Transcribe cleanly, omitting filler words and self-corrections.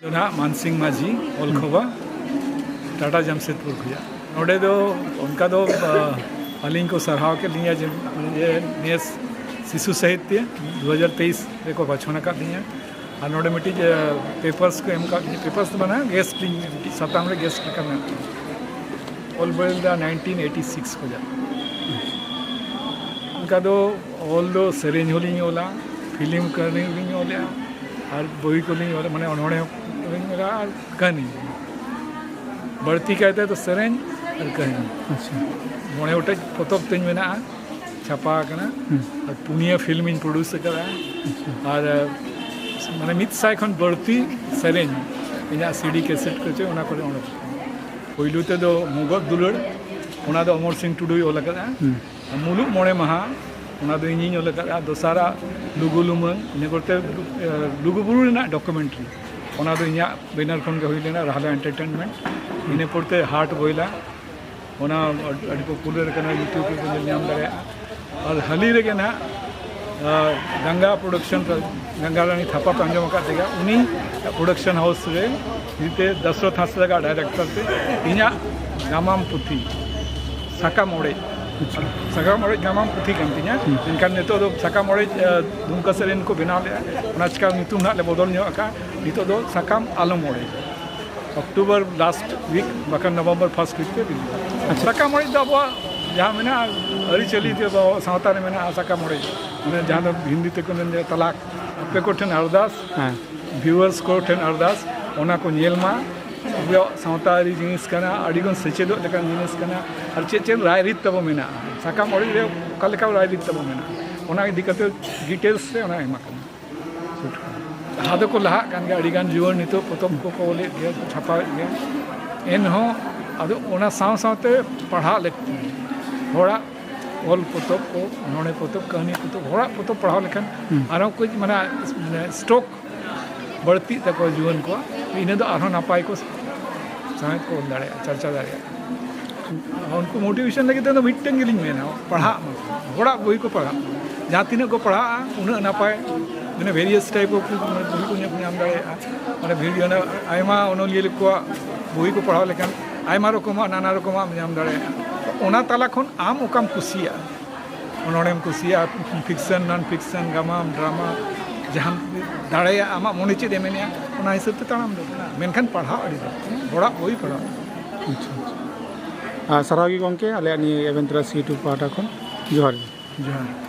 ना मानसिंह माझी ओलखोबा टाटा जमशेदपुर खुजा नोडे दो उनका दो अलिंग को सरहाव के लिए ये शिशु साहित्य 2023 को बचपन का दिए और नोडे मिट्टी पेपर्स को एम का पेपर्स तो बना गेस्ट सप्ताह में गेस्ट करना ऑल वर्ल्ड 1986 को जा उनका दो ऑल दो सेरेंज होली ओला फिल्म करने ओला और बोई को नहीं और मैंने उन्होंने मेरा कहानी बढ़ती कहते हैं तो सेरेंज और कहानी अच्छा मोने उठे पोतब तीन में ना छपा करना और पुनिया फिल्म इन प्रोड्यूस करा और मैंने मित साइखन बढ़ती सेरेंज इन्हें सीडी कैसेट करते उन्हें करे उन्हें पहलू ते दो मुगत दुलड़ उन्हें दो अमर सिंह टुडू ओला करा मुलुक मोड़े महा उन्हें दो इंजीन ओला करा दोसारा लुगु लुमंग इन्हें करते लुगु बुरु ना डॉक्यूमेंट्री उन्हें दो इन्हें बैनर खन के हुई लेना रहला एंटरटेनमेंट इन्हें पढ़ते हार्ट बोइला उन्हें अड़ी पॉपुलर करना यूट्यूब पे नाम दरे और हाली रे ना गंगा प्रोडक्शन गंगा रानी थापा पंजम का देगा उन्हीं प्रोडक्शन हाउस रे जीते दशरथ हांसदा का डायरेक्टर थे इन्हें गामाम पुथी साका मोड़े गामाम पुथी कन तिना इनका नितो दो साका मोड़े दुमका सेरेन को बना ले उनाचका नितुम ना ले बदल न्यो का नितो दो साकाम आलम मोड़े अक्टूबर लास्ट वीक बखन नवंबर फर्स्ट वीक पे साका मोड़े दो जहाँ में ना अरी चली थी तो सावता ने मैंने साका मोड़े मैंने जहाँ तो हिंदी तक तलाक पे को ठेन अरदास व्यूअर्स को ठेन अरदास ओना को नेल मा सावता अरी जिनिस कना अड़ीगन सेचेदो लेका जिनिस कना और चेचेन राय रीत तब मेना साका मोड़े रे कलका राय रीत तब मेना ओना इदी कते डिटेल्स से ओना एमा कना हादो को लहा कान गे अड़ीगान जुवन नितो प्रथम को बोले छापा गे एन हो अदो ओना साव सावते पढ़ा लेते होड़ा ऑल पोतब को उन्होंने पोतब कहानी पोतब होड़ा पोतब पढ़ाओ लेखन आरो कुछ माने स्टॉक बढ़ती तक जुवन को इन्हें तो आरो नापाय को समय को दाड़े चर्चा दाड़े उनको मोटिवेशन लगे तो मिट्टन गिलिंग में ना पढ़ा होड़ा वही को पढ़ा जहाँ तीन को पढ़ा उन्हें नापाय मैंने वेरियस टाइप ऑफ बही को नाम दाड़े मैंने वीडियो ना आयमा उन्होंने को बही को पढ़ाओ लेखन आयमा रकम नाना रकम नाम दाड़े ओना ताला खन आम ओकाम कुसिया उन्होंने कुसिया फिक्शन नॉन फिक्शन गामाम ड्रामा जहाँ दाड़े आमा मने चेद एमेनिया ओना हिसाब ते तानाम दो मेनखान पढ़ा अड़ी दो होड़ा वही पढ़ा अच्छा सरागी गंके आले नि एवेंट्रास यूट्यूब पाटा खन जोहार जोहार